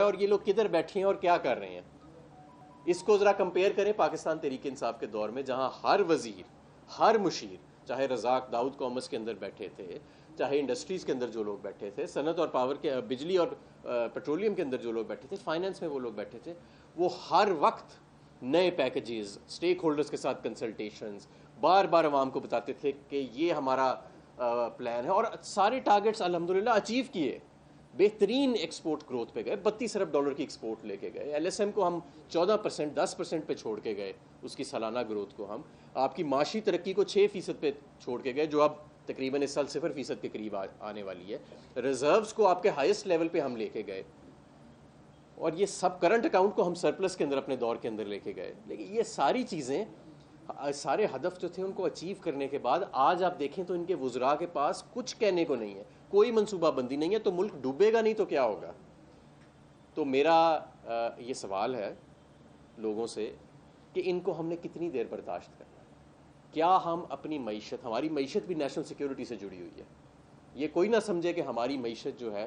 اور یہ لوگ کدھر بیٹھے ہیں اور کیا کر رہے ہیں. اس کو ذرا کمپیئر کریں پاکستان تحریک انصاف کے دور میں، جہاں ہر وزیر، ہر مشیر، چاہے رزاق داؤد کامرس کے اندر بیٹھے تھے، چاہے انڈسٹریز کے اندر جو لوگ بیٹھے تھے، صنعت اور پاور کے بجلی اور پیٹرولیم کے اندر جو لوگ بیٹھے تھے، فائنانس میں وہ لوگ بیٹھے تھے، وہ ہر وقت نئے پیکیجز، اسٹیک ہولڈرز کے ساتھ کنسلٹیشنز، بار بار عوام کو بتاتے تھے کہ یہ ہمارا پلان ہے، اور سارے ٹارگٹس الحمدللہ اچیو کیے. بہترین ایکسپورٹ گروتھ پہ گئے، $32 ارب کی ایکسپورٹ لے کے گئے. LSM کو ہم 14%، 10% پہ چھوڑ کے گئے، اس کی سالانہ گروتھ کو ہم آپ کی معاشی ترقی کو 6% پہ چھوڑ کے گئے، جو اب تقریباً اس سال 0% کے قریب آنے والی ہے. ریزروز کو آپ کے ہائیسٹ لیول پہ ہم لے کے گئے، اور یہ سب کرنٹ اکاؤنٹ کو ہم سرپلس کے اندر اپنے دور کے اندر لے کے گئے. لیکن یہ ساری چیزیں، سارے ہدف جو تھے ان کو اچیو کرنے کے بعد آج آپ دیکھیں تو ان کے وزراء کے پاس کچھ کہنے کو نہیں ہے، کوئی منصوبہ بندی نہیں ہے. تو ملک ڈوبے گا نہیں تو کیا ہوگا؟ تو میرا یہ سوال ہے لوگوں سے کہ ان کو ہم نے کتنی دیر برداشت کرنا ہے؟ کیا ہم اپنی معیشت، ہماری معیشت بھی نیشنل سیکیورٹی سے جڑی ہوئی ہے. یہ کوئی نہ سمجھے کہ ہماری معیشت جو ہے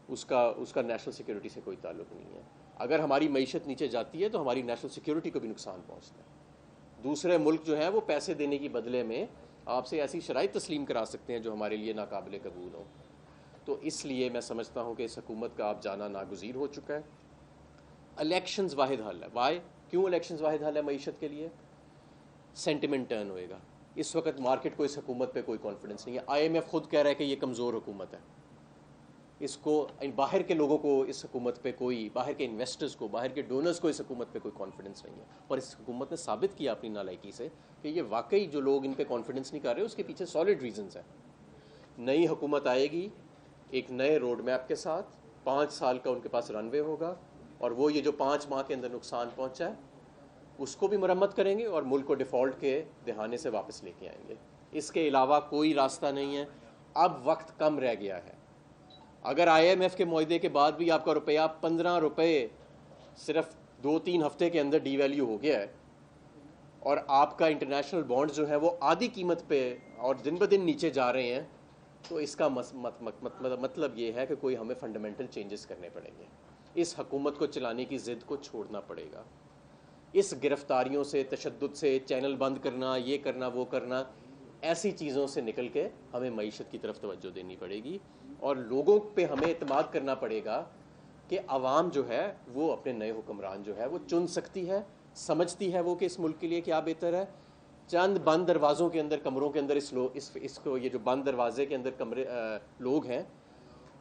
اس کا نیشنل سیکیورٹی سے کوئی تعلق نہیں ہے. اگر ہماری معیشت نیچے جاتی ہے تو ہماری نیشنل سیکیورٹی کو بھی نقصان پہنچتا ہے. دوسرے ملک جو ہیں وہ پیسے دینے کی بدلے میں آپ سے ایسی شرائط تسلیم کرا سکتے ہیں جو ہمارے لیے ناقابل قبول ہوں. تو اس لیے میں سمجھتا ہوں کہ اس حکومت کا اب جانا ناگزیر ہو چکا ہے. الیکشنز واحد حل ہے. وائی؟ کیوں الیکشنز واحد حل ہے معیشت کے لیے؟ سینٹیمنٹ ٹرن ہوئے گا. اس وقت مارکیٹ کو اس حکومت پہ کوئی کانفیڈنس نہیں ہے. IMF خود کہہ رہا ہے کہ یہ کمزور حکومت ہے. اس کو باہر کے لوگوں کو اس حکومت پہ کوئی، باہر کے انویسٹرز کو، باہر کے ڈونرز کو اس حکومت پہ کوئی کانفیڈنس نہیں ہے. اور اس حکومت نے ثابت کیا اپنی نالائکی سے کہ یہ واقعی جو لوگ ان پہ کانفیڈنس نہیں کر رہے اس کے پیچھے سالڈ ریزنز ہیں. نئی حکومت آئے گی ایک نئے روڈ میپ کے ساتھ، 5 سال کا ان کے پاس رن وے ہوگا، اور وہ یہ جو 5 ماہ کے اندر نقصان پہنچا ہے اس کو بھی مرمت کریں گے اور ملک کو ڈیفالٹ کے دہانے سے واپس لے کے آئیں گے. اس کے علاوہ کوئی راستہ نہیں ہے. اب وقت کم رہ گیا ہے. اگر IMF کے معاہدے کے بعد بھی آپ کا روپیہ 15 روپے صرف 2-3 ہفتے کے اندر ڈی ویلیو ہو گیا ہے، اور آپ کا انٹرنیشنل بانڈ جو ہے وہ آدھی قیمت پہ اور دن بدن نیچے جا رہے ہیں، تو اس کا مطلب یہ ہے کہ کوئی ہمیں فنڈامنٹل چینجز کرنے پڑیں گے. اس حکومت کو چلانے کی ضد کو چھوڑنا پڑے گا. اس گرفتاریوں سے، تشدد سے، چینل بند کرنا، یہ کرنا وہ کرنا، ایسی چیزوں سے نکل کے ہمیں معیشت کی طرف توجہ دینی پڑے گی، اور لوگوں پہ ہمیں اعتماد کرنا پڑے گا کہ عوام جو ہے وہ اپنے نئے حکمران جو ہے وہ چن سکتی ہے، سمجھتی ہے وہ کہ اس ملک کے لیے کیا بہتر ہے. چند بند دروازوں کے اندر، کمروں کے اندر اس کو، یہ جو بند دروازے کے اندر کمرے لوگ ہیں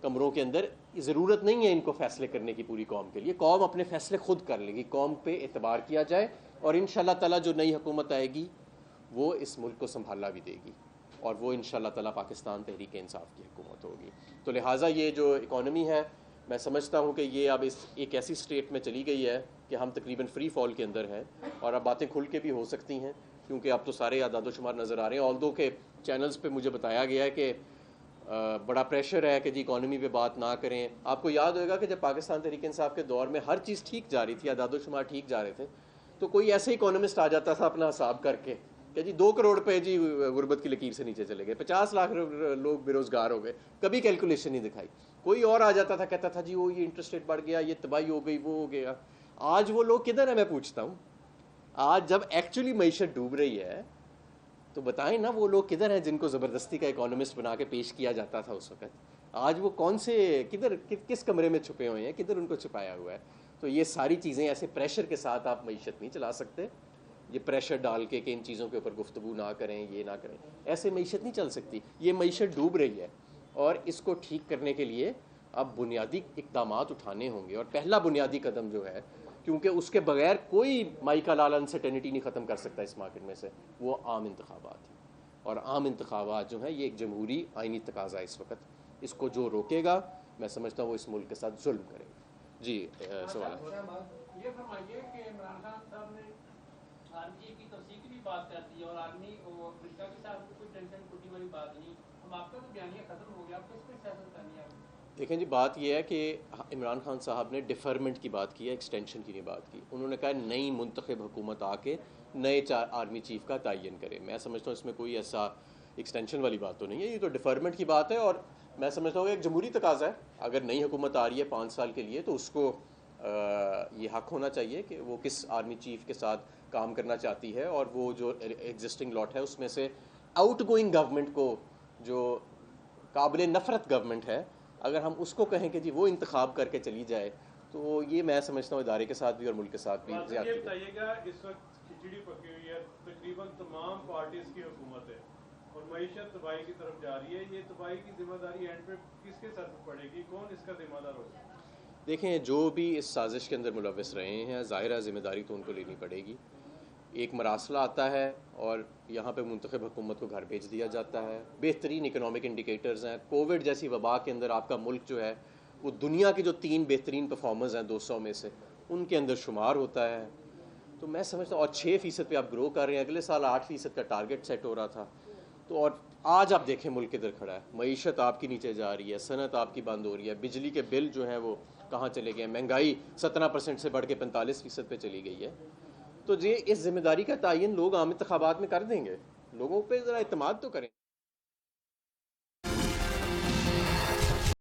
کمروں کے اندر، ضرورت نہیں ہے ان کو فیصلے کرنے کی پوری قوم کے لیے. قوم اپنے فیصلے خود کر لے گی. قوم پہ اعتبار کیا جائے، اور انشاءاللہ تعالیٰ جو نئی حکومت آئے گی وہ اس ملک کو سنبھالا بھی دے گی، اور وہ انشاءاللہ تعالیٰ پاکستان تحریک انصاف کی حکومت ہوگی. تو لہٰذا یہ جو اکانومی ہے، میں سمجھتا ہوں کہ یہ اب ایک ایسی سٹیٹ میں چلی گئی ہے کہ ہم تقریباً فری فال کے اندر ہیں، اور اب باتیں کھل کے بھی ہو سکتی ہیں، کیونکہ اب تو سارے اعداد و شمار نظر آ رہے ہیں. آلدو کہ چینلز پہ مجھے بتایا گیا ہے کہ بڑا پریشر ہے کہ جی اکانومی پہ بات نہ کریں. آپ کو یاد ہوگا کہ جب پاکستان تحریک انصاف کے دور میں ہر چیز ٹھیک جا رہی تھی، اعداد و شمار ٹھیک جا رہے تھے، تو کوئی ایسے اکانومسٹ آ جاتا تھا اپنا حساب کر کے کہ جی 2 کروڑ پہ جی غربت کی لکیر سے نیچے چلے گئے، 50 لاکھ لوگ بے روزگار ہو گئے، کبھی کیلکولیشن نہیں دکھائی. کوئی اور آ جاتا تھا کہتا تھا جی وہ یہ انٹرسٹ ریٹ بڑھ گیا، یہ تباہی ہو گئی، وہ ہو گیا. آج وہ لوگ کدھر ہیں میں پوچھتا ہوں؟ آج جب ایکچولی معیشت ڈوب رہی ہے تو بتائیں نا وہ لوگ کدھر ہیں جن کو زبردستی کا اکانومسٹ بنا کے پیش کیا جاتا تھا اس وقت؟ آج وہ کون سے، کدھر، کس کمرے میں چھپے ہوئے ہیں، کدھر ان کو چھپایا ہوا ہے؟ تو یہ ساری چیزیں ایسے پریشر کے ساتھ آپ معیشت نہیں چلا سکتے. یہ پریشر ڈال کے کہ ان چیزوں کے اوپر گفتگو نہ کریں، یہ نہ کریں، ایسے معیشت نہیں چل سکتی. یہ معیشت ڈوب رہی ہے، اور اس کو ٹھیک کرنے کے لیے اب بنیادی اقدامات اٹھانے ہوں گے. اور پہلا بنیادی قدم جو ہے، کیونکہ اس کے بغیر کوئی مائیکا لال انسرٹینٹی نہیں ختم کر سکتا اس مارکیٹ میں سے، وہ عام انتخابات ہیں. اور عام انتخابات جو ہیں یہ ایک جمہوری آئینی تقاضا ہے اس وقت. اس کو جو روکے گا میں سمجھتا ہوں وہ اس ملک کے ساتھ ظلم کرے گا. جی سوال ہے. یہ فرمائیے کہ عمران خان صاحب نے آرمی کی توسیع کی بھی بات کر دی، اور آرمی کو امریکہ کے ساتھ کوئی ٹینشن چھوٹی والی بات نہیں. اب آپ کا تو بیانیہ ختم ہو گیا، آپ کس پہ سیاست کرنی ہے؟ دیکھیں جی، بات یہ ہے کہ عمران خان صاحب نے ڈیفرمنٹ کی بات کی ہے، ایکسٹینشن کی نہیں بات کی. انہوں نے کہا نئی منتخب حکومت آ کے نئے آرمی چیف کا تعین کرے. میں سمجھتا ہوں اس میں کوئی ایسا ایکسٹینشن والی بات تو نہیں ہے، یہ تو ڈیفرمنٹ کی بات ہے. اور میں سمجھتا ہوں کہ ایک جمہوری تقاضا ہے. اگر نئی حکومت آ رہی ہے 5 سال کے لیے تو اس کو یہ حق ہونا چاہیے کہ وہ کس آرمی چیف کے ساتھ کام کرنا چاہتی ہے, اور وہ جو ایگزسٹنگ لاٹ ہے اس میں سے آؤٹ گوئنگ گورنمنٹ کو, جو قابل نفرت گورنمنٹ ہے, اگر ہم اس کو کہیں کہ جی وہ انتخاب کر کے چلی جائے, تو یہ میں سمجھتا ہوں ادارے کے ساتھ بھی اور ملک کے ساتھ بھی زیادتی ہے. یہ بتائیے گا, اس وقت کھچڑی پکی ہوئی ہے, تقریباً تمام پارٹیز کی حکومت ہے اور معیشت تباہی کی طرف جا رہی ہے. یہ تباہی کی ذمہ داری اینڈ پہ کس کے سر پہ پڑے گی, کون اس کا ذمہ دار ہوگا؟ دیکھیں, جو بھی اس سازش کے اندر ملوث رہے ہیں, ظاہرہ ذمہ داری تو ان کو لینی پڑے گی. ایک مراسلہ آتا ہے اور یہاں پہ منتخب حکومت کو گھر بھیج دیا جاتا ہے. بہترین اکنامک انڈیکیٹرز ہیں. کووڈ جیسی وبا کے اندر آپ کا ملک جو ہے وہ دنیا کے جو 3 بہترین پرفارمرز ہیں 200 میں سے, ان کے اندر شمار ہوتا ہے. تو میں سمجھتا ہوں, اور 6% پہ آپ گرو کر رہے ہیں, اگلے سال 8% کا ٹارگٹ سیٹ ہو رہا تھا. تو اور آج آپ دیکھیں ملک کدھر کھڑا ہے, معیشت آپ کی نیچے جا رہی ہے, صنعت آپ کی بند ہو رہی ہے, بجلی کے بل جو ہیں وہ کہاں چلے گئے ہیں, مہنگائی 17% سے بڑھ کے 45% پہ چلی گئی ہے. تو یہ اس ذمہ داری کا تعین لوگ عام انتخابات میں کر دیں گے. لوگوں پہ ذرا اعتماد تو کریں.